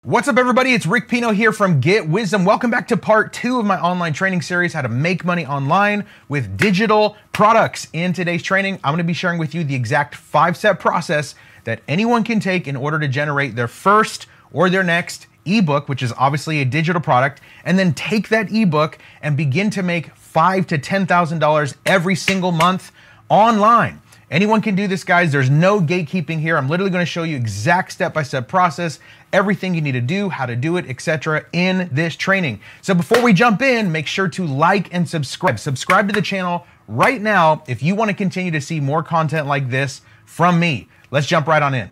What's up, everybody? It's Rick Pino here from 𝐑𝐢𝐬. Welcome back to part 2 of my online training series, how to make money online with digital products. In today's training, I'm going to be sharing with you the exact 5-step process that anyone can take in order to generate their first or their next ebook, which is obviously a digital product, and then take that ebook and begin to make $5,000 to $10,000 every single month online. Anyone can do this, guys. There's no gatekeeping here. I'm literally going to show you exact step-by-step process, everything you need to do, how to do it, etc. in this training. So before we jump in, make sure to like and subscribe. Subscribe to the channel right now if you want to continue to see more content like this from me. Let's jump right on in.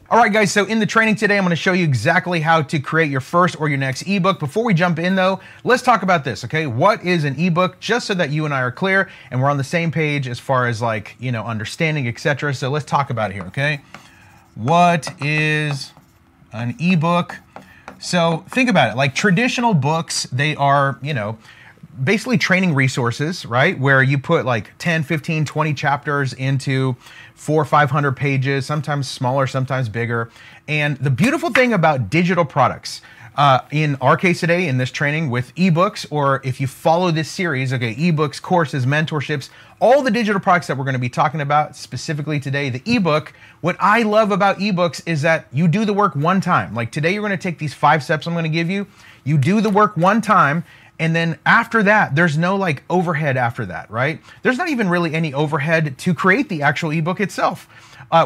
All right, guys, so in the training today, I'm going to show you exactly how to create your first or your next ebook. Before we jump in, though, let's talk about this, okay? What is an ebook? Just so that you and I are clear and we're on the same page as far as, like, you know, understanding, etc. So let's talk about it here, okay? What is an ebook? So think about it. Like, traditional books, they are, you know, basically training resources, right? Where you put like 10, 15, 20 chapters into 400 or 500 pages, sometimes smaller, sometimes bigger. And the beautiful thing about digital products, in our case today, in this training with ebooks, or if you follow this series, okay, ebooks, courses, mentorships, all the digital products that we're going to be talking about specifically today, the ebook, what I love about ebooks is that you do the work one time. Like today, you're going to take these 5 steps I'm going to give you. You do the work one time. And then after that, there's no like overhead after that, right? There's not even really any overhead to create the actual ebook itself.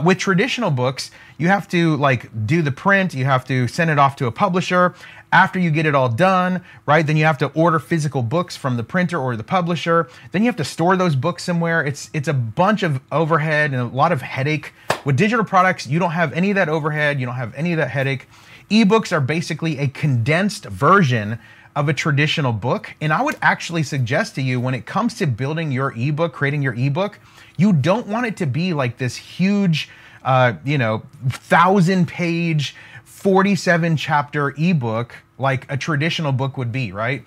With traditional books, you have to like do the print, you have to send it off to a publisher. After you get it all done, right, then you have to order physical books from the printer or the publisher. Then you have to store those books somewhere. It's a bunch of overhead and a lot of headache. With digital products, you don't have any of that overhead, you don't have any of that headache. Ebooks are basically a condensed version of a traditional book. And I would actually suggest to you, when it comes to building your ebook, creating your ebook, you don't want it to be like this huge, 1,000-page, 47-chapter ebook like a traditional book would be, right?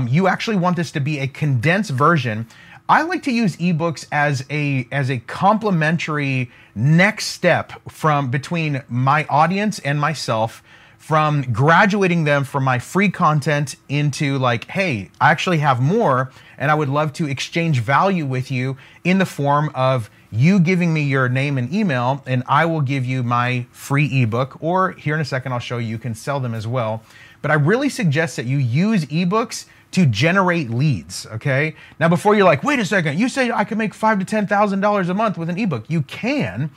You actually want this to be a condensed version. I like to use ebooks as a complementary next step from between my audience and myself, from graduating them from my free content into like, hey, I actually have more and I would love to exchange value with you in the form of you giving me your name and email, and I will give you my free ebook, or here in a second, I'll show you can sell them as well. But I really suggest that you use ebooks to generate leads, okay? Now, before you're like, wait a second, you say I can make $5,000 to $10,000 a month with an ebook. You can.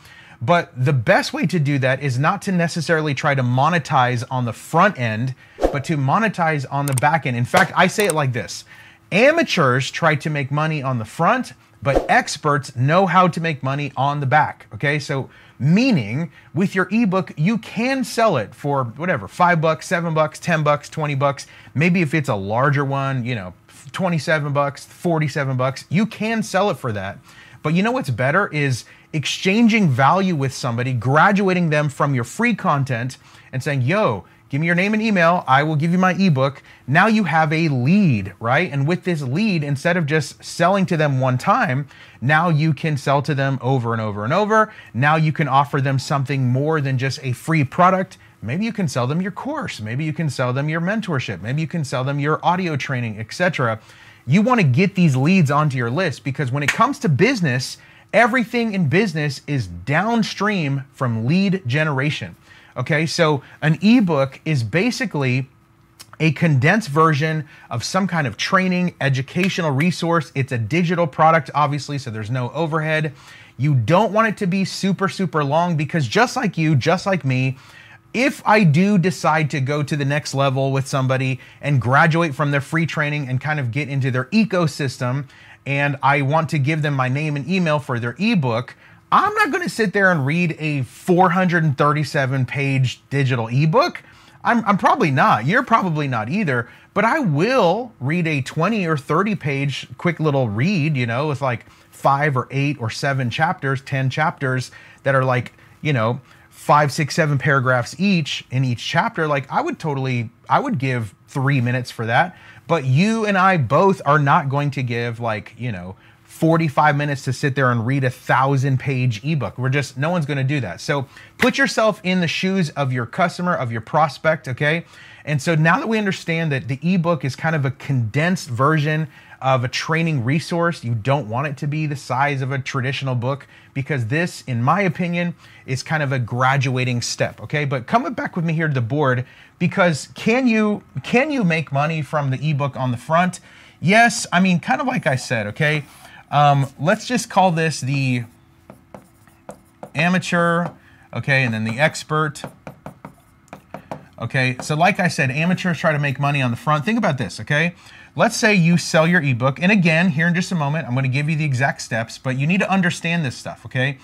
But the best way to do that is not to necessarily try to monetize on the front end, but to monetize on the back end. In fact, I say it like this: amateurs try to make money on the front, but experts know how to make money on the back, okay? So meaning with your ebook, you can sell it for whatever, $5, $7, $10, $20. Maybe if it's a larger one, you know, $27, $47, you can sell it for that. But you know what's better is exchanging value with somebody, graduating them from your free content and saying, yo, give me your name and email, I will give you my ebook. Now you have a lead, right? And with this lead, instead of just selling to them one time, now you can sell to them over and over and over. Now you can offer them something more than just a free product. Maybe you can sell them your course. Maybe you can sell them your mentorship. Maybe you can sell them your audio training, etc. You want to get these leads onto your list, because when it comes to business, everything in business is downstream from lead generation. Okay, so an ebook is basically a condensed version of some kind of training, educational resource. It's a digital product, obviously, so there's no overhead. You don't want it to be super, super long, because just like you, just like me, if I do decide to go to the next level with somebody and graduate from their free training and kind of get into their ecosystem, and I want to give them my name and email for their ebook, I'm not going to sit there and read a 437-page digital ebook. I'm probably not. You're probably not either. But I will read a 20 or 30-page quick little read, you know, with like 5 or 8 or 7 chapters, 10 chapters that are like, you know, 5, 6, 7 paragraphs each in each chapter. Like I would give 3 minutes for that. But you and I both are not going to give like, you know, 45 minutes to sit there and read a 1,000-page ebook. No one's going to do that. So put yourself in the shoes of your customer, of your prospect, okay? And so now that we understand that the ebook is kind of a condensed version of a training resource, you don't want it to be the size of a traditional book, because this, in my opinion, is kind of a graduating step, okay? But come back with me here to the board, because can you make money from the ebook on the front? Yes, I mean, kind of like I said, okay? Let's just call this the amateur, okay, and then the expert. Okay, so like I said, amateurs try to make money on the front. Think about this, okay? Let's say you sell your ebook, and again, here in just a moment, I'm gonna give you the exact steps, but you need to understand this stuff, okay?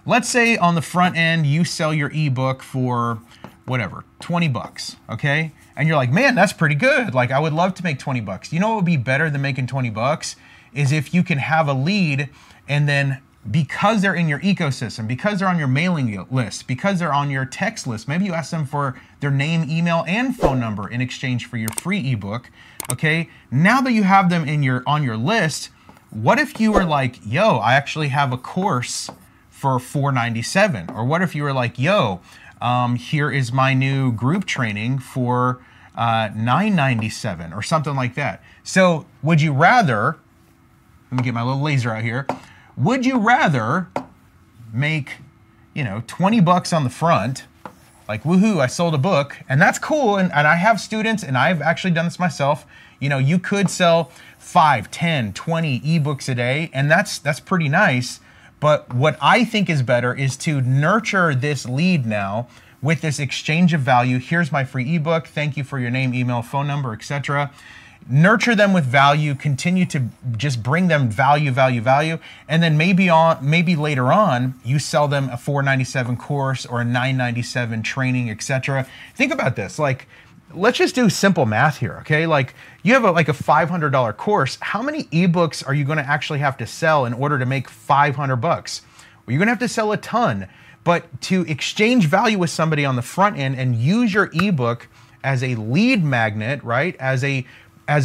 Let's say on the front end, you sell your ebook for whatever, 20 bucks, okay? And you're like, man, that's pretty good. Like, I would love to make 20 bucks. You know what would be better than making 20 bucks is if you can have a lead, and then because they're in your ecosystem, because they're on your mailing list, because they're on your text list, maybe you ask them for their name, email, and phone number in exchange for your free ebook, okay? Now that you have them on your list, what if you were like, yo, I actually have a course for $497? Or what if you were like, yo, here is my new group training for $997 or something like that. So would you rather, let me get my little laser out here, would you rather make, 20 bucks on the front, like, woohoo, I sold a book, and that's cool, and I have students, and I've actually done this myself. You could sell 5, 10, 20 ebooks a day, and that's pretty nice. But what I think is better is to nurture this lead now with this exchange of value. Here's my free ebook. Thank you for your name, email, phone number, etc. Nurture them with value, continue to just bring them value, and then maybe later on, you sell them a $497 course or a $997 training, etc. Think about this, like, let's just do simple math here, okay? Like, you have a $500 course. How many ebooks are you gonna actually have to sell in order to make 500 bucks? Well, you're gonna have to sell a ton, but to exchange value with somebody on the front end and use your ebook as a lead magnet, right? As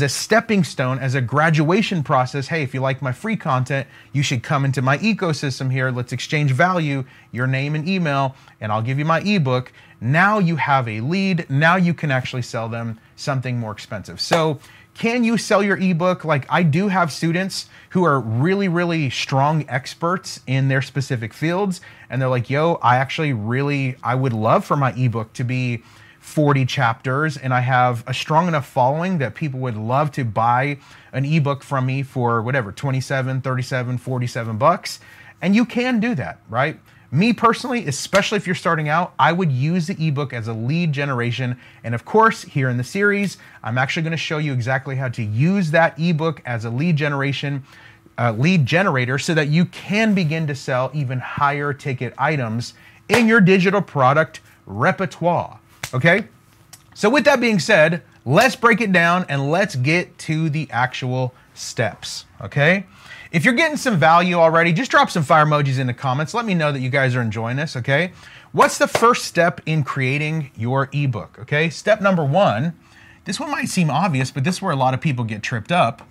a stepping stone, as a graduation process. Hey, if you like my free content, you should come into my ecosystem here. Let's exchange value, your name and email, and I'll give you my ebook. Now you have a lead. Now you can actually sell them something more expensive. So can you sell your ebook? Like, I do have students who are really, really strong experts in their specific fields. And they're like, yo, I would love for my ebook to be 40 chapters, and I have a strong enough following that people would love to buy an ebook from me for whatever, 27, 37, 47 bucks. And you can do that, right? Me personally, especially if you're starting out, I would use the ebook as a lead generation. And of course, here in the series, I'm actually going to show you exactly how to use that ebook as a lead generator so that you can begin to sell even higher ticket items in your digital product repertoire. Okay, so with that being said, let's break it down and let's get to the actual steps, okay? If you're getting some value already, just drop some fire emojis in the comments. Let me know that you guys are enjoying this, okay? What's the first step in creating your ebook, okay? Step number one, this one might seem obvious, but this is where a lot of people get tripped up.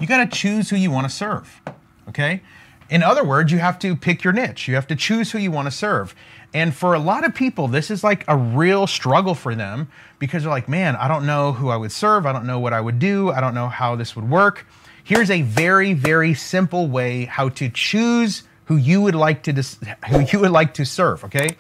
You gotta choose who you wanna serve, okay? In other words, you have to pick your niche. You have to choose who you want to serve. And for a lot of people, this is like a real struggle for them because they're like, man, I don't know who I would serve. I don't know what I would do. I don't know how this would work. Here's a very, very simple way how to choose who you would like to serve, okay?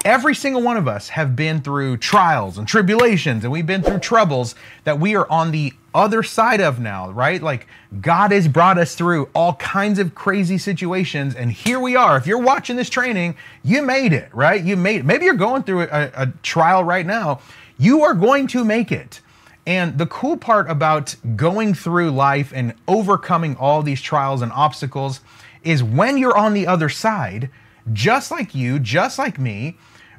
Every single one of us have been through trials and tribulations, and we've been through troubles that we are on the other side of now, right? Like, God has brought us through all kinds of crazy situations, and here we are. If you're watching this training, you made it, right? You made it. Maybe you're going through a trial right now. You are going to make it. And the cool part about going through life and overcoming all these trials and obstacles is when you're on the other side, just like you, just like me,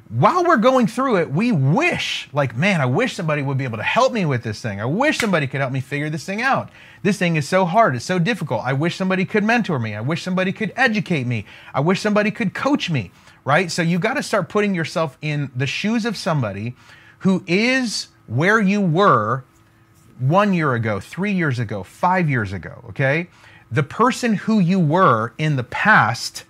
while we're going through it, we wish, like, man, I wish somebody would be able to help me with this thing. I wish somebody could help me figure this thing out. This thing is so hard. It's so difficult. I wish somebody could mentor me. I wish somebody could educate me. I wish somebody could coach me, right? So you got to start putting yourself in the shoes of somebody who is where you were 1 year ago, 3 years ago, 5 years ago, okay? The person who you were in the past,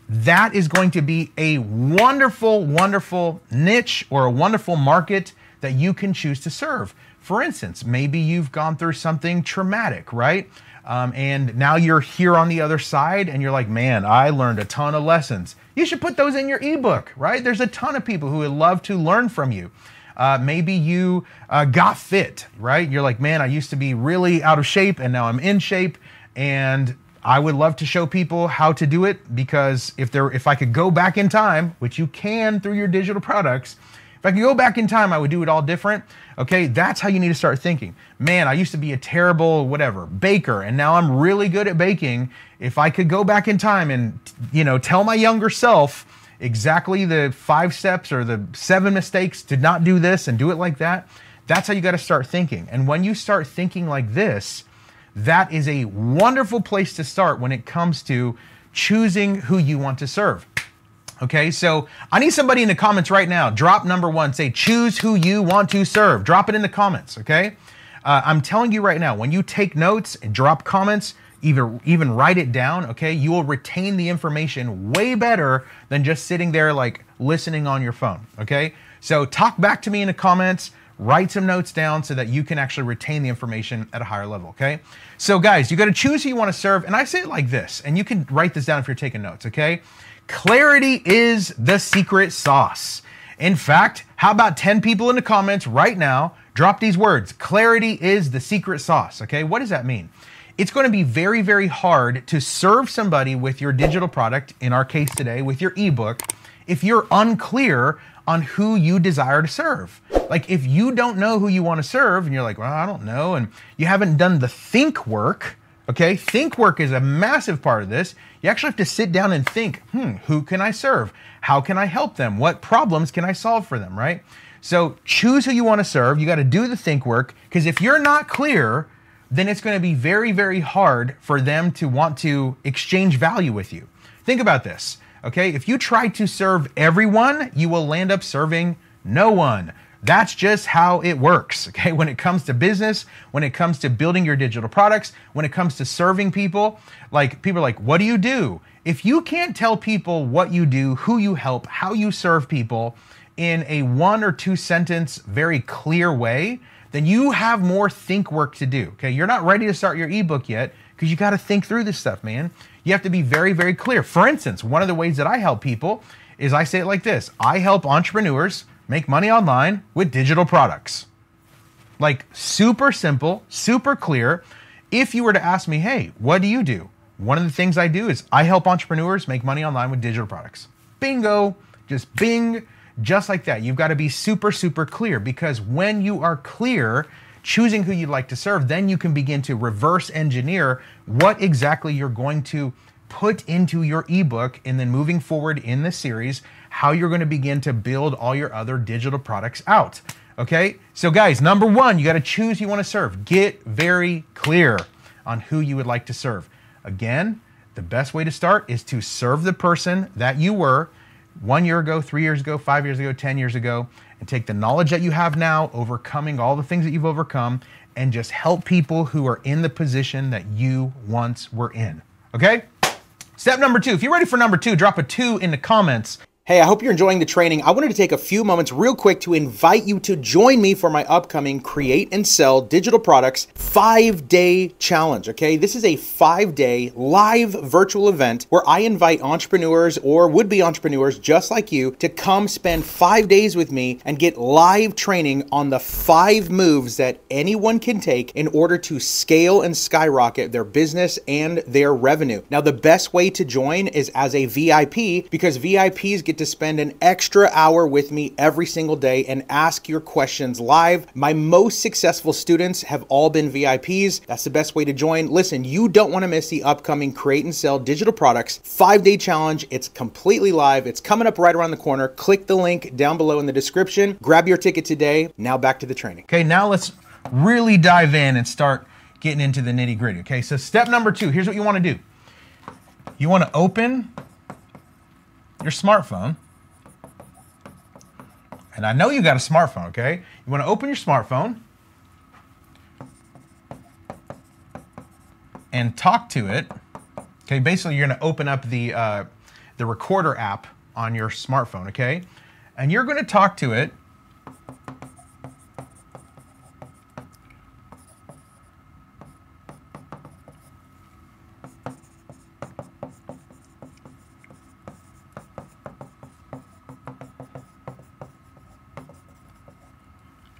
that is going to be a wonderful, wonderful niche or a wonderful market that you can choose to serve. For instance, maybe you've gone through something traumatic, right? And now you're here on the other side and you're like, man, I learned a ton of lessons. You should put those in your ebook, right? There's a ton of people who would love to learn from you. Maybe you got fit, right? You're like, man, I used to be really out of shape and now I'm in shape, and I would love to show people how to do it, because if I could go back in time, which you can through your digital products, if I could go back in time, I would do it all different. Okay, that's how you need to start thinking. Man, I used to be a terrible whatever baker, and now I'm really good at baking. If I could go back in time and tell my younger self exactly the 5 steps or the 7 mistakes to not do this and do it like that, that's how you got to start thinking. And when you start thinking like this, that is a wonderful place to start when it comes to choosing who you want to serve. Okay, so I need somebody in the comments right now. Drop number 1, say choose who you want to serve. Drop it in the comments, okay? I'm telling you right now, when you take notes and drop comments, even write it down, okay? You will retain the information way better than just sitting there like listening on your phone, okay? So talk back to me in the comments, write some notes down so that you can actually retain the information at a higher level, okay? So guys, you got to choose who you want to serve, and I say it like this, and you can write this down if you're taking notes, okay? Clarity is the secret sauce. In fact, how about 10 people in the comments right now drop these words? Clarity is the secret sauce, okay? What does that mean? It's going to be very, very hard to serve somebody with your digital product, in our case today, with your ebook, if you're unclear on who you desire to serve. Like if you don't know who you want to serve and you're like, well, I don't know, and you haven't done the think work, okay? Think work is a massive part of this. You actually have to sit down and think, who can I serve? How can I help them? What problems can I solve for them, right? So choose who you want to serve. You got to do the think work, because if you're not clear, then it's going to be very, very hard for them to want to exchange value with you. Think about this, okay? If you try to serve everyone, you will land up serving no one. That's just how it works, okay? When it comes to business, when it comes to building your digital products, when it comes to serving people, like people are like, what do you do? If you can't tell people what you do, who you help, how you serve people in a 1 or 2 sentence, very clear way, then you have more think work to do, okay? You're not ready to start your ebook yet because you got to think through this stuff, man. You have to be very, very clear. For instance, one of the ways that I help people is I say it like this. I help entrepreneurs make money online with digital products. Like super simple, super clear. If you were to ask me, hey, what do you do? One of the things I do is I help entrepreneurs make money online with digital products. Bingo, just bing, just like that. You've got to be super, super clear, because when you are clear, choosing who you'd like to serve, then you can begin to reverse engineer what exactly you're going to put into your ebook, and then moving forward in this series, how you're going to begin to build all your other digital products out. Okay, so guys, number 1, you got to choose who you want to serve. Get very clear on who you would like to serve. Again, the best way to start is to serve the person that you were 1 year ago, 3 years ago, 5 years ago, 10 years ago, and take the knowledge that you have now, overcoming all the things that you've overcome, and just help people who are in the position that you once were in. Okay? Step number 2. If you're ready for number 2, drop a 2 in the comments. Hey, I hope you're enjoying the training. I wanted to take a few moments real quick to invite you to join me for my upcoming Create and Sell Digital Products 5-day challenge, okay? This is a 5-day live virtual event where I invite entrepreneurs or would-be entrepreneurs just like you to come spend 5 days with me and get live training on the 5 moves that anyone can take in order to scale and skyrocket their business and their revenue. Now, the best way to join is as a VIP, because VIPs get to spend an extra hour with me every single day and ask your questions live. My most successful students have all been VIPs. That's the best way to join. Listen, you don't want to miss the upcoming Create and Sell Digital Products 5-day challenge. It's completely live. It's coming up right around the corner. Click the link down below in the description. Grab your ticket today. Now back to the training. Okay, now let's really dive in and start getting into the nitty gritty. Okay, so step number 2, here's what you want to do. You want to open your smartphone, And I know you got a smartphone, okay? You want to open your smartphone and talk to it. Okay, basically you're going to open up the recorder app on your smartphone, okay? And you're going to talk to it.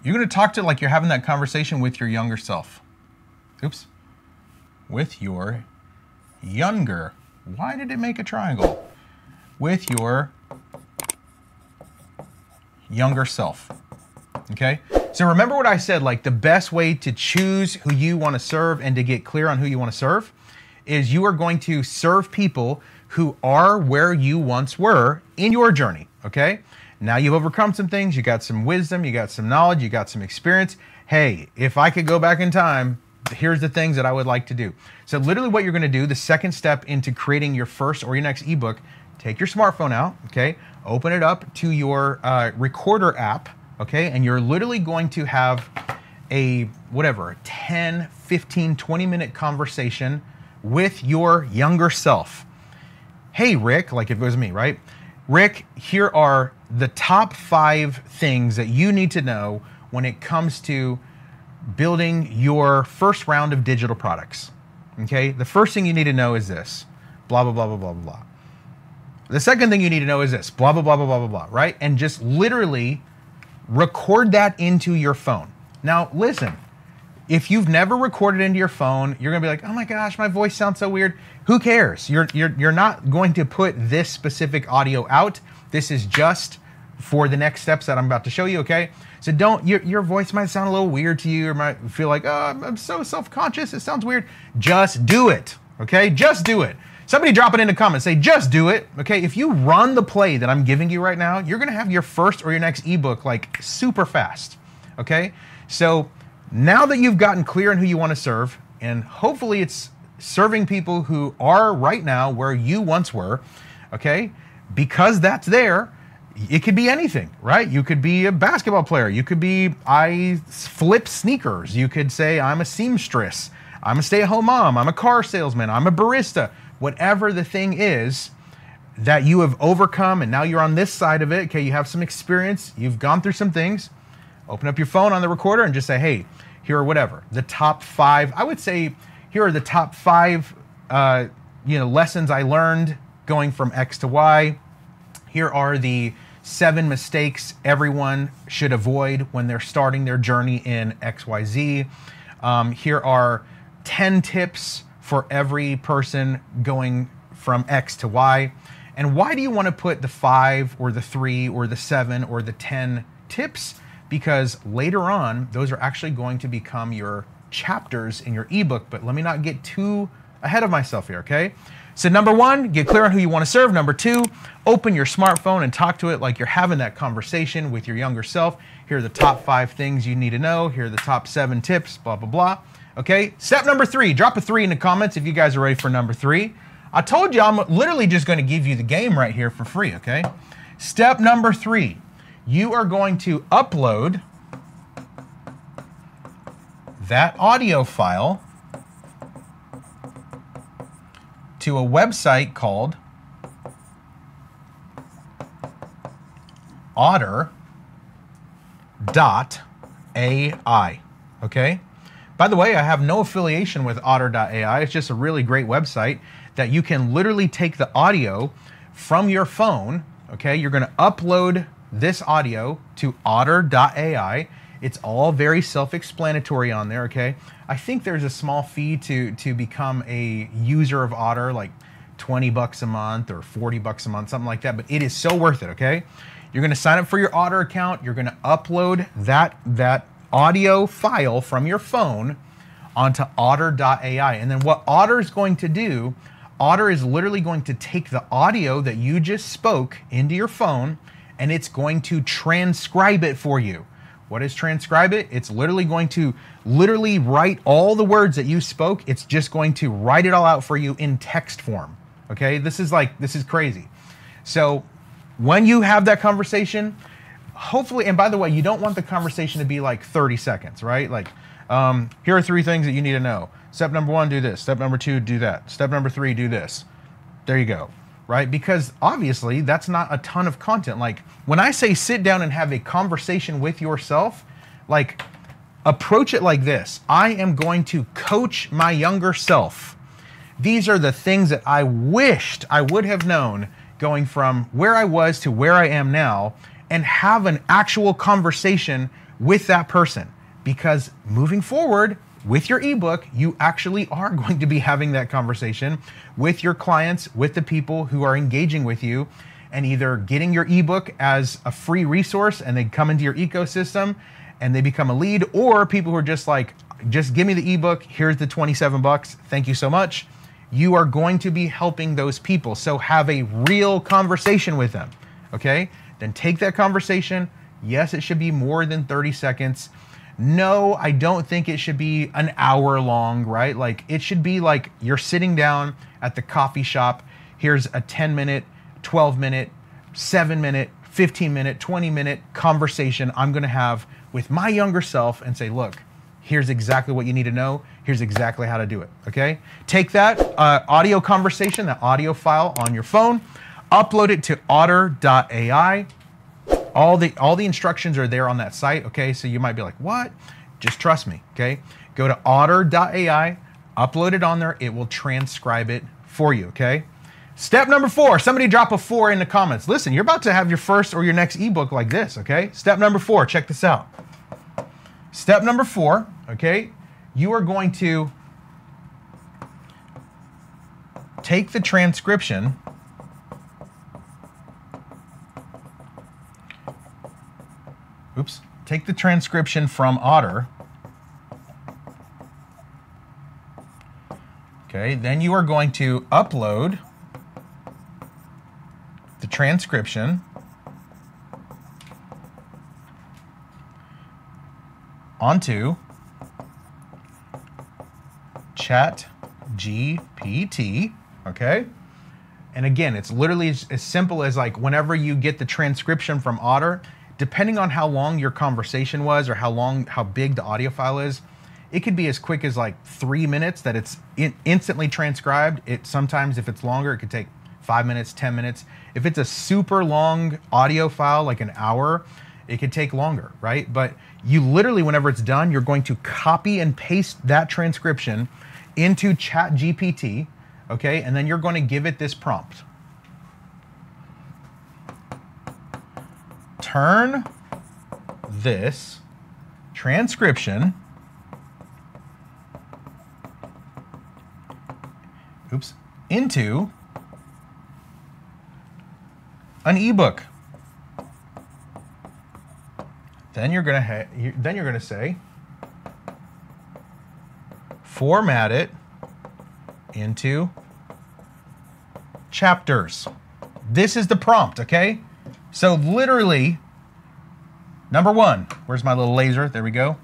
You're going to talk to it like you're having that conversation with your younger self. Oops. With your younger. Why did it make a triangle? With your younger self. Okay? So remember what I said, like the best way to choose who you want to serve and to get clear on who you want to serve is you are going to serve people who are where you once were in your journey. Okay? Now you've overcome some things, you got some wisdom, you got some knowledge, you got some experience. Hey, if I could go back in time, here's the things that I would like to do. So literally what you're going to do, the second step into creating your first or your next ebook, take your smartphone out, okay? Open it up to your recorder app, okay? And you're literally going to have a, whatever, 10, 15, 20-minute conversation with your younger self. Hey, Rick, like if it was me, right? Rick, here are the top 5 things that you need to know when it comes to building your first round of digital products. Okay, the first thing you need to know is this, blah, blah, blah, blah, blah, blah. The second thing you need to know is this, blah, blah, blah, blah, blah, blah, blah, right? And just literally record that into your phone. Now, listen, if you've never recorded into your phone, you're gonna be like, oh my gosh, my voice sounds so weird. Who cares? You're not going to put this specific audio out. This is just for the next steps that I'm about to show you, okay? So don't, your voice might sound a little weird to you or might feel like, oh, I'm so self-conscious, it sounds weird. Just do it, okay? Just do it. Somebody drop it in the comments, say, just do it, okay? If you run the play that I'm giving you right now, you're gonna have your first or your next ebook like super fast, okay? So now that you've gotten clear on who you wanna serve, and hopefully it's serving people who are right now where you once were, okay? Because that's there, it could be anything, right? You could be a basketball player. You could be, I flip sneakers. You could say, I'm a seamstress. I'm a stay-at-home mom. I'm a car salesman. I'm a barista. Whatever the thing is that you have overcome and now you're on this side of it, okay, you have some experience, you've gone through some things, open up your phone on the recorder and just say, hey, here are whatever. The top 5, I would say, here are the top 5 lessons I learned going from X to Y. Here are the 7 mistakes everyone should avoid when they're starting their journey in XYZ. Here are 10 tips for every person going from X to Y. And why do you want to put the 5 or the 3 or the 7 or the 10 tips? Because later on, those are actually going to become your chapters in your ebook. But let me not get too ahead of myself here, okay? So number 1, get clear on who you want to serve. Number 2, open your smartphone and talk to it like you're having that conversation with your younger self. Here are the top 5 things you need to know. Here are the top 7 tips, blah, blah, blah. Okay, step number 3, drop a 3 in the comments if you guys are ready for number 3. I told you I'm literally just going to give you the game right here for free, okay? Step number 3, you are going to upload that audio file to a website called Otter AI, okay? By the way, I have no affiliation with Otter AI. It's just a really great website that you can literally take the audio from your phone, okay? You're gonna upload this audio to Otter AI. It's all very self-explanatory on there, okay? I think there's a small fee to become a user of Otter, like 20 bucks a month or 40 bucks a month, something like that, but it is so worth it, okay? You're gonna sign up for your Otter account. You're gonna upload that audio file from your phone onto Otter AI. And then what Otter is going to do, Otter is literally going to take the audio that you just spoke into your phone and it's going to transcribe it for you. What is transcribe it? It's literally going to write all the words that you spoke. It's just going to write it all out for you in text form. Okay, this is crazy. So when you have that conversation, hopefully, and by the way, you don't want the conversation to be like 30 seconds, right? Like, here are 3 things that you need to know. Step number 1, do this. Step number 2, do that. Step number 3, do this. There you go, right? Because obviously that's not a ton of content. Like when I say sit down and have a conversation with yourself, like approach it like this. I am going to coach my younger self. These are the things that I wished I would have known going from where I was to where I am now, and have an actual conversation with that person. Because moving forward with your ebook, you actually are going to be having that conversation with your clients, with the people who are engaging with you, and either getting your ebook as a free resource and they come into your ecosystem and they become a lead, or people who are just like, just give me the ebook, here's the 27 bucks, thank you so much. You are going to be helping those people. So have a real conversation with them, okay? Then take that conversation. Yes, it should be more than 30 seconds. No, I don't think it should be an hour long, right? Like it should be like you're sitting down at the coffee shop. Here's a 10-minute, 12-minute, 7-minute, 15-minute, 20-minute conversation I'm gonna have with my younger self and say, look, here's exactly what you need to know. Here's exactly how to do it, okay? Take that audio conversation, that audio file on your phone, upload it to Otter AI. All the instructions are there on that site, okay? So you might be like, what? Just trust me, okay? Go to Otter AI, upload it on there. It will transcribe it for you, okay? Step number 4, somebody drop a 4 in the comments. Listen, you're about to have your first or your next ebook like this, okay? Step number 4, check this out. Step number 4, okay? You are going to take the transcription take the transcription from Otter. Okay, then you are going to upload the transcription onto ChatGPT, okay? And again, it's literally as simple as like whenever you get the transcription from Otter, depending on how long your conversation was or how big the audio file is, it could be as quick as like 3 minutes that it's instantly transcribed. Sometimes if it's longer, it could take 5 minutes, 10 minutes. If it's a super long audio file, like an hour, it could take longer, right? But you literally, whenever it's done, you're going to copy and paste that transcription into ChatGPT, okay? And then you're going to give it this prompt. Turn this transcription into an ebook. Then you're gonna say, format it into chapters. This is the prompt, okay? So literally, number 1, where's my little laser? There we go.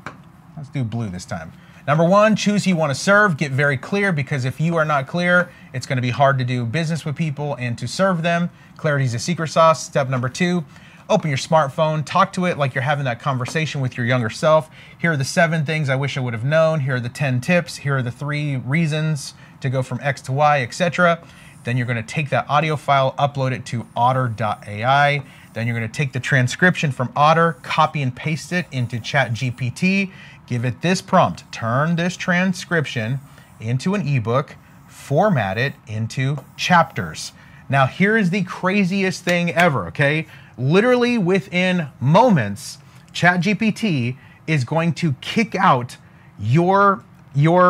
Let's do blue this time. Number 1, choose who you want to serve. Get very clear, because if you are not clear, it's going to be hard to do business with people and to serve them. Clarity is the secret sauce. Step number 2, open your smartphone, talk to it like you're having that conversation with your younger self. Here are the 7 things I wish I would have known. Here are the 10 tips. Here are the 3 reasons to go from X to Y, etc. Then you're going to take that audio file, upload it to Otter AI. Then you're going to take the transcription from Otter, copy and paste it into ChatGPT, give it this prompt, turn this transcription into an ebook, format it into chapters. Now, here is the craziest thing ever, okay? Literally within moments, ChatGPT is going to kick out your ebook.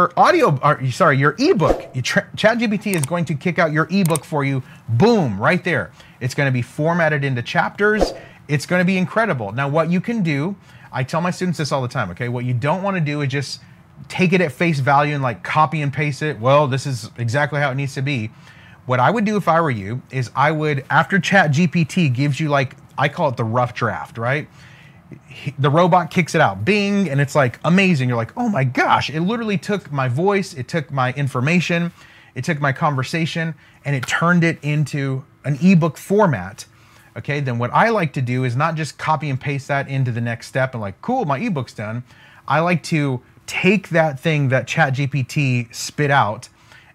ChatGPT is going to kick out your ebook for you. Boom, right there. It's going to be formatted into chapters. It's going to be incredible. Now, what you can do, I tell my students this all the time, okay? What you don't want to do is just take it at face value and like copy and paste it. Well, this is exactly how it needs to be. What I would do if I were you is I would, after ChatGPT gives you like, I call it the rough draft, right? The robot kicks it out, bing, and it's like amazing. You're like, oh my gosh, it literally took my voice, it took my information, it took my conversation, and it turned it into an ebook format. okay, then what I like to do is not just copy and paste that into the next step and like, cool, my ebook's done. I like to take that thing that ChatGPT spit out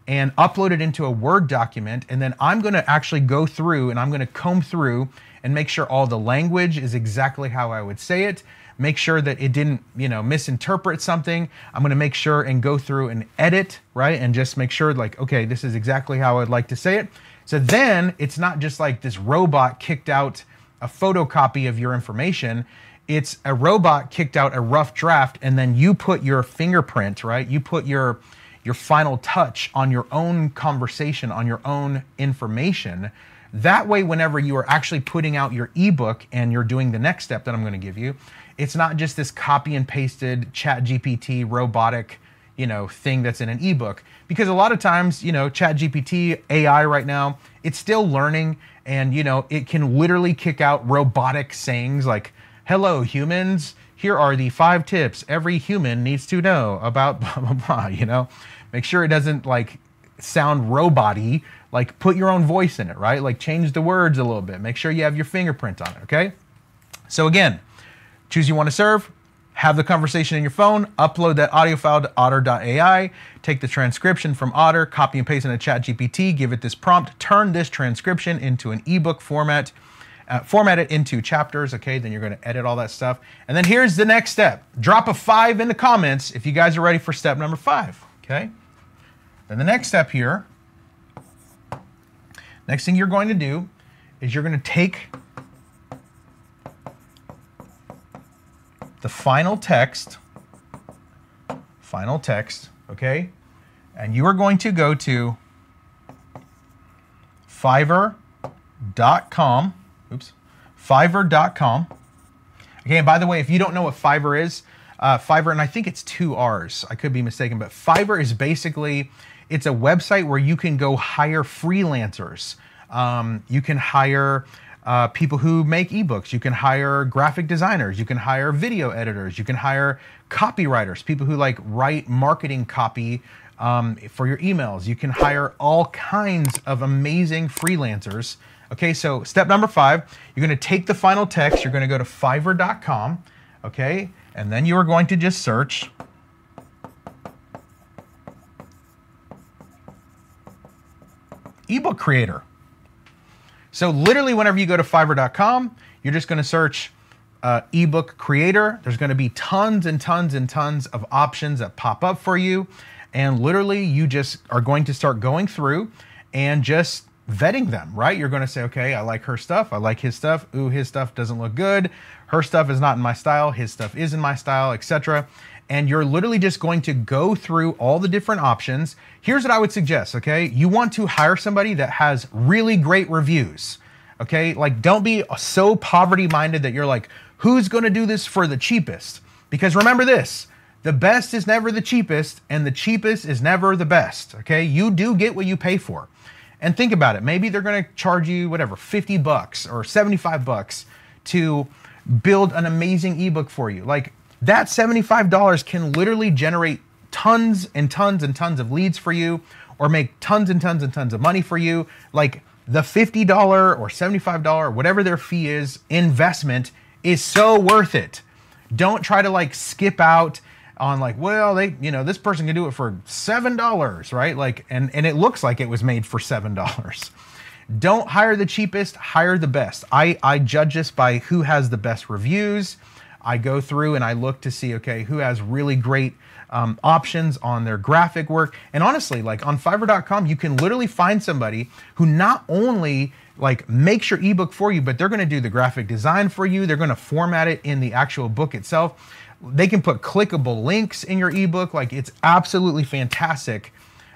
and upload it into a Word document, and then I'm gonna actually go through and I'm gonna comb through and make sure all the language is exactly how I would say it, make sure that it didn't, you know, misinterpret something. I'm gonna make sure and go through and edit, right? And just make sure like, okay, this is exactly how I'd like to say it. So then it's not just like this robot kicked out a photocopy of your information. It's a robot kicked out a rough draft, and then you put your fingerprint, right? You put your final touch on your own conversation, on your own information. That way, whenever you are actually putting out your ebook and you're doing the next step that I'm going to give you, it's not just this copy and pasted ChatGPT robotic, you know, thing that's in an ebook. Because a lot of times, you know, ChatGPT AI right now, it's still learning, and, you know, it can literally kick out robotic sayings like, hello, humans, here are the 5 tips every human needs to know about blah, blah, blah, you know? Make sure it doesn't like sound robot-y, like put your own voice in it, right? Like change the words a little bit. Make sure you have your fingerprint on it, okay? So again, choose you want to serve, have the conversation in your phone, upload that audio file to Otter.ai, take the transcription from Otter, copy and paste it into ChatGPT, give it this prompt, turn this transcription into an ebook format, format it into chapters, okay? Then you're gonna edit all that stuff. And then here's the next step. Drop a 5 in the comments if you guys are ready for step number 5, okay? Then the next step here, next thing you're going to do is you're gonna take the final text, okay? And you are going to go to Fiverr.com. Fiverr.com. Okay, and by the way, if you don't know what Fiverr is, Fiverr, and I think it's 2 R's, I could be mistaken, but Fiverr is basically, it's a website where you can go hire freelancers. You can hire people who make ebooks. You can hire graphic designers. You can hire video editors. You can hire copywriters, people who like write marketing copy for your emails. You can hire all kinds of amazing freelancers. Okay, so step number 5, you're gonna take the final text, you're gonna go to Fiverr.com, okay? And then you are going to just search ebook creator. So literally whenever you go to Fiverr.com, you're just gonna search ebook creator. There's gonna be tons and tons and tons of options that pop up for you. And literally you just are going to start going through and just vetting them, right? You're gonna say, okay, I like her stuff, I like his stuff, ooh, his stuff doesn't look good, her stuff is not in my style, his stuff is in my style, etc. And you're literally just going to go through all the different options. Here's what I would suggest, okay? You want to hire somebody that has really great reviews, okay? Like, don't be so poverty-minded that you're like, who's gonna do this for the cheapest? Because remember this, the best is never the cheapest, and the cheapest is never the best, okay? You do get what you pay for. And think about it, maybe they're gonna charge you whatever, 50 bucks or 75 bucks to build an amazing ebook for you. Like that $75 can literally generate tons and tons and tons of leads for you, or make tons and tons and tons of money for you. Like the $50 or $75, whatever their fee is, investment is so worth it. Don't try to like skip out on like, well, they, you know, this person can do it for $7, right? Like, and it looks like it was made for $7. Don't hire the cheapest, hire the best. I judge this by who has the best reviews. I go through and I look to see, okay, who has really great options on their graphic work. And honestly, like on Fiverr.com, you can literally find somebody who not only like makes your ebook for you, but they're gonna do the graphic design for you. They're gonna format it in the actual book itself. They can put clickable links in your ebook. Like it's absolutely fantastic.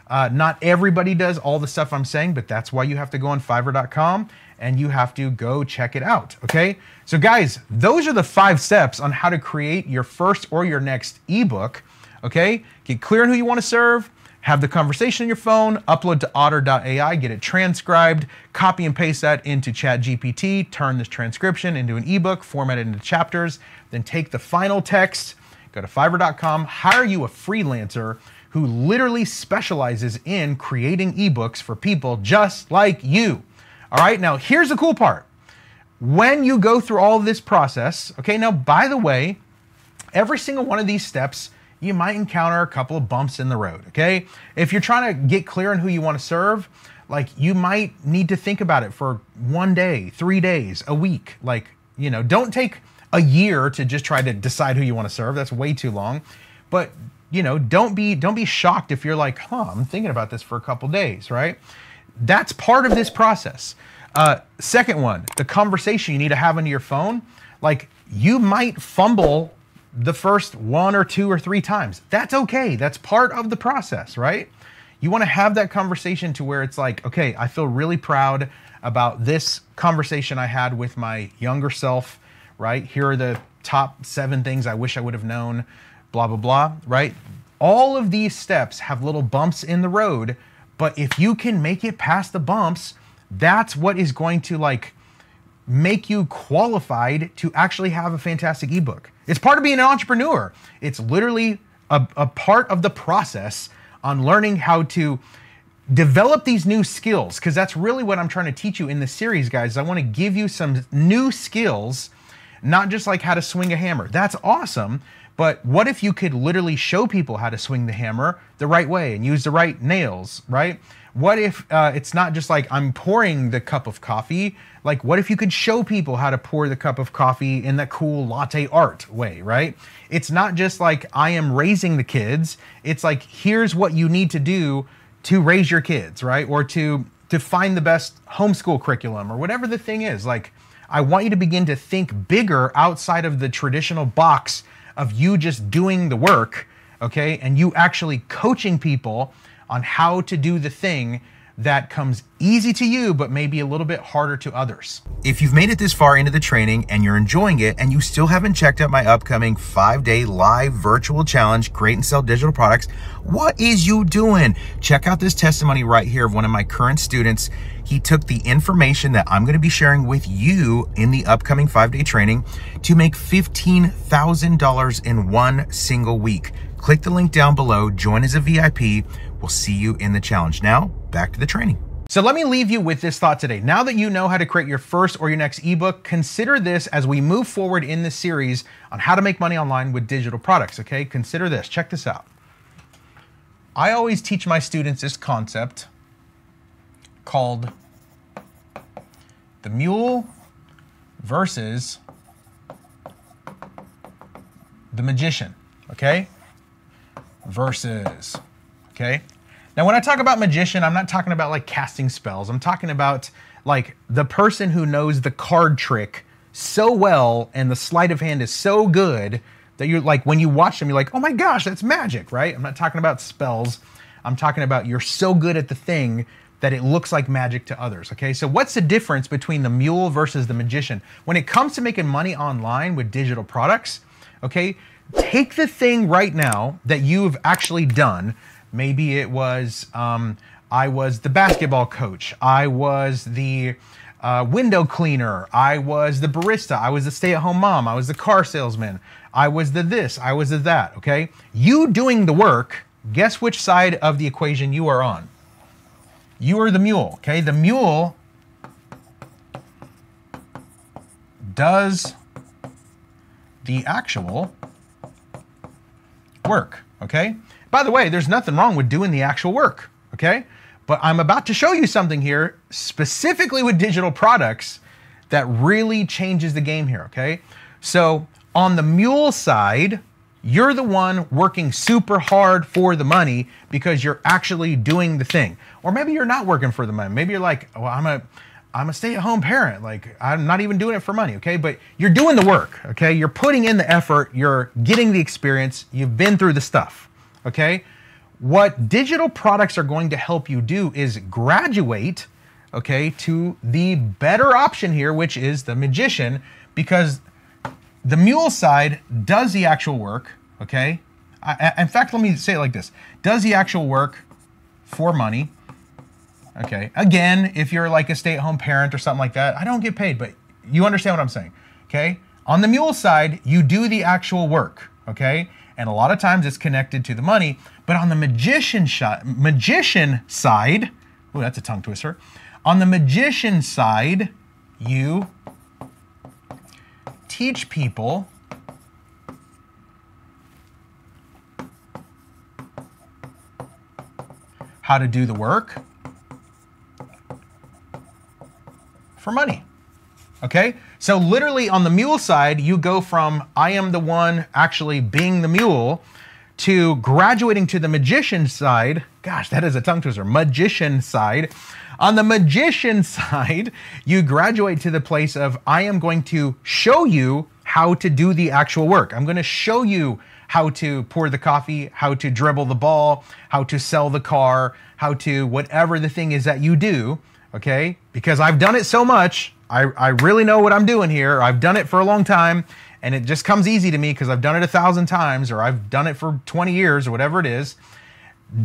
Not everybody does all the stuff I'm saying, but that's why you have to go on Fiverr.com and you have to go check it out, okay? So guys, those are the 5 steps on how to create your first or your next ebook, okay? Get clear on who you wanna serve, have the conversation on your phone, upload to Otter.ai, get it transcribed, copy and paste that into ChatGPT, turn this transcription into an ebook, format it into chapters, then take the final text, go to Fiverr.com, hire you a freelancer who literally specializes in creating ebooks for people just like you. All right, now here's the cool part. when you go through all of this process, okay, now, by the way, every single one of these steps, you might encounter a couple of bumps in the road, okay? If you're trying to get clear on who you want to serve, like, you might need to think about it for 1 day, 3 days, a week. Like, you know, don't take a year to just try to decide who you want to serve. That's way too long. But, you know, don't be shocked if you're like, I'm thinking about this for a couple days, right? That's part of this process. Second one, the conversation you need to have on your phone. Like, you might fumble the first 1 or 2 or 3 times. That's okay. That's part of the process, right? You want to have that conversation to where it's like, okay, I feel really proud about this conversation I had with my younger self, right? Here are the top 7 things I wish I would have known, blah, blah, blah, right? All of these steps have little bumps in the road, but if you can make it past the bumps, that's what is going to like make you qualified to actually have a fantastic ebook. It's part of being an entrepreneur. It's literally a part of the process on learning how to develop these new skills, because that's really what I'm trying to teach you in this series, guys. I want to give you some new skills, not just like how to swing a hammer. That's awesome, but what if you could literally show people how to swing the hammer the right way and use the right nails, right? What if it's not just like I'm pouring the cup of coffee? Like, what if you could show people how to pour the cup of coffee in that cool latte art way, right? It's not just like I am raising the kids. It's like, here's what you need to do to raise your kids, right? Or to find the best homeschool curriculum or whatever the thing is. Like, I want you to begin to think bigger outside of the traditional box of you just doing the work, okay? And you actually coaching people on how to do the thing that comes easy to you, but maybe a little bit harder to others. If you've made it this far into the training and you're enjoying it and you still haven't checked out my upcoming 5-day live virtual challenge, Create and Sell Digital Products, what is you doing? Check out this testimony right here of one of my current students. He took the information that I'm gonna be sharing with you in the upcoming 5-day training to make $15,000 in one single week. Click the link down below, join as a VIP. We'll see you in the challenge. Now, back to the training. So let me leave you with this thought today. Now that you know how to create your first or your next ebook, consider this as we move forward in this series on how to make money online with digital products, okay? Consider this, check this out. I always teach my students this concept called the mule versus the magician, okay? Versus, okay? Now, when I talk about magician, I'm not talking about like casting spells. I'm talking about like the person who knows the card trick so well and the sleight of hand is so good that you're like, when you watch them, you're like, oh my gosh, that's magic, right? I'm not talking about spells. I'm talking about you're so good at the thing that it looks like magic to others, okay? So what's the difference between the mule versus the magician? When it comes to making money online with digital products, okay, take the thing right now that you've actually done. Maybe it was, I was the basketball coach. I was the window cleaner. I was the barista. I was the stay-at-home mom. I was the car salesman. I was the this. I was the that, okay? You doing the work, guess which side of the equation you are on? You are the mule, okay? The mule does the actual work, okay? By the way, there's nothing wrong with doing the actual work, okay? But I'm about to show you something here, specifically with digital products, that really changes the game here, okay? So on the mule side, you're the one working super hard for the money because you're actually doing the thing. Or maybe you're not working for the money. Maybe you're like, well, I'm a stay-at-home parent. Like, I'm not even doing it for money, okay? But you're doing the work, okay? You're putting in the effort. You're getting the experience. You've been through the stuff. Okay, what digital products are going to help you do is graduate, okay, to the better option here, which is the magician, because the mule side does the actual work, okay? In fact, let me say it like this. Does the actual work for money, okay? Again, if you're like a stay-at-home parent or something like that, I don't get paid, but you understand what I'm saying, okay? On the mule side, you do the actual work, okay? And a lot of times it's connected to the money, but on the magician side, oh, that's a tongue twister. On the magician side, you teach people how to do the work for money. Okay, so literally on the mule side, you go from I am the one actually being the mule to graduating to the magician side. Gosh, that is a tongue twister. Magician side. On the magician side, you graduate to the place of I am going to show you how to do the actual work. I'm going to show you how to pour the coffee, how to dribble the ball, how to sell the car, how to whatever the thing is that you do, okay? Because I've done it so much, I really know what I'm doing here. I've done it for a long time, and it just comes easy to me because I've done it 1,000 times, or I've done it for 20 years, or whatever it is.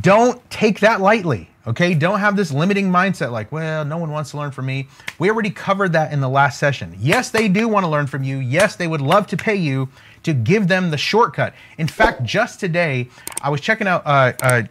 Don't take that lightly, okay? Don't have this limiting mindset like, well, no one wants to learn from me. We already covered that in the last session. Yes, they do want to learn from you. Yes, they would love to pay you to give them the shortcut. In fact, just today, I was checking out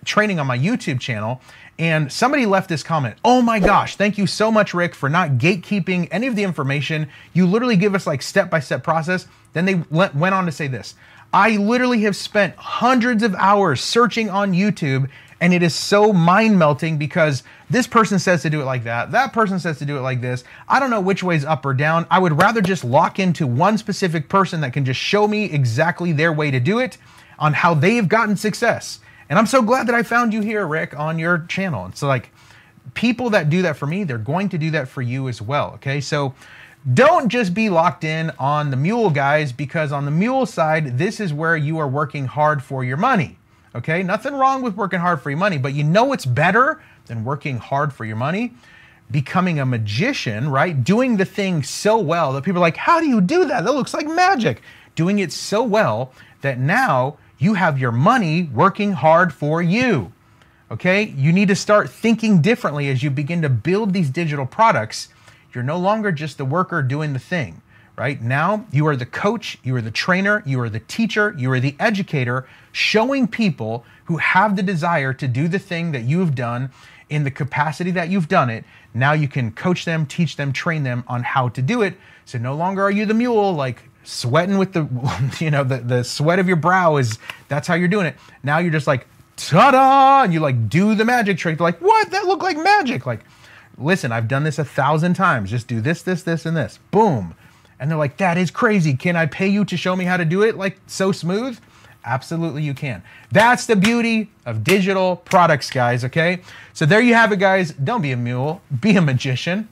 training on my YouTube channel, and somebody left this comment. Oh my gosh, thank you so much, Rick, for not gatekeeping any of the information. You literally give us like step-by-step process. Then they went on to say this. I literally have spent hundreds of hours searching on YouTube, and it is so mind-melting because this person says to do it like that. That person says to do it like this. I don't know which way is up or down. I would rather just lock into one specific person that can just show me exactly their way to do it on how they've gotten success. And I'm so glad that I found you here, Rick, on your channel. And so like people that do that for me, they're going to do that for you as well, okay? So don't just be locked in on the mule, guys, because on the mule side, this is where you are working hard for your money, okay? Nothing wrong with working hard for your money, but you know what's better than working hard for your money? Becoming a magician, right? Doing the thing so well that people are like, how do you do that? That looks like magic. Doing it so well that now you have your money working hard for you, okay? You need to start thinking differently as you begin to build these digital products. You're no longer just the worker doing the thing, right? Now you are the coach, you are the trainer, you are the teacher, you are the educator, showing people who have the desire to do the thing that you have done in the capacity that you've done it. Now you can coach them, teach them, train them on how to do it. So no longer are you the mule, like sweating with the, you know, the sweat of your brow is, that's how you're doing it. Now you're just like, ta-da, and you like do the magic trick. They're like, what? That looked like magic. Like, listen, I've done this 1,000 times. Just do this, this, this, and this. Boom. And they're like, that is crazy. Can I pay you to show me how to do it like so smooth? Absolutely you can. That's the beauty of digital products, guys, okay? So there you have it, guys. Don't be a mule, be a magician,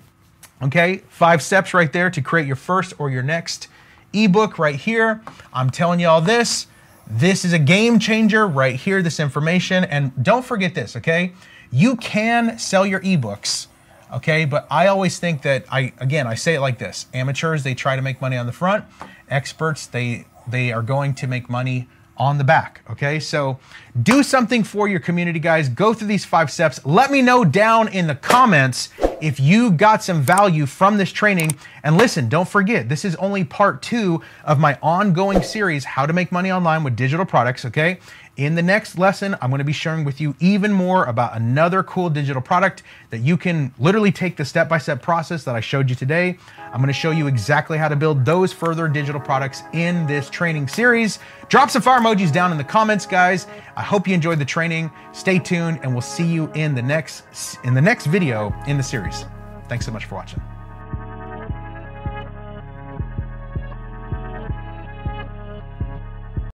okay? 5 steps right there to create your first or your next ebook right here. I'm telling you all this. This is a game changer right here, this information. And don't forget this, okay? You can sell your ebooks, okay? But I always think that, I say it like this. Amateurs, they try to make money on the front. Experts, they are going to make money on the back, okay? So do something for your community, guys. Go through these 5 steps. Let me know down in the comments if you got some value from this training. And listen, don't forget, this is only part 2 of my ongoing series, How to Make Money Online with Digital Products, okay? In the next lesson, I'm gonna be sharing with you even more about another cool digital product that you can literally take the step-by-step process that I showed you today. I'm gonna show you exactly how to build those further digital products in this training series. Drop some fire emojis down in the comments, guys. I hope you enjoyed the training. Stay tuned, and we'll see you in the next video in the series. Thanks so much for watching.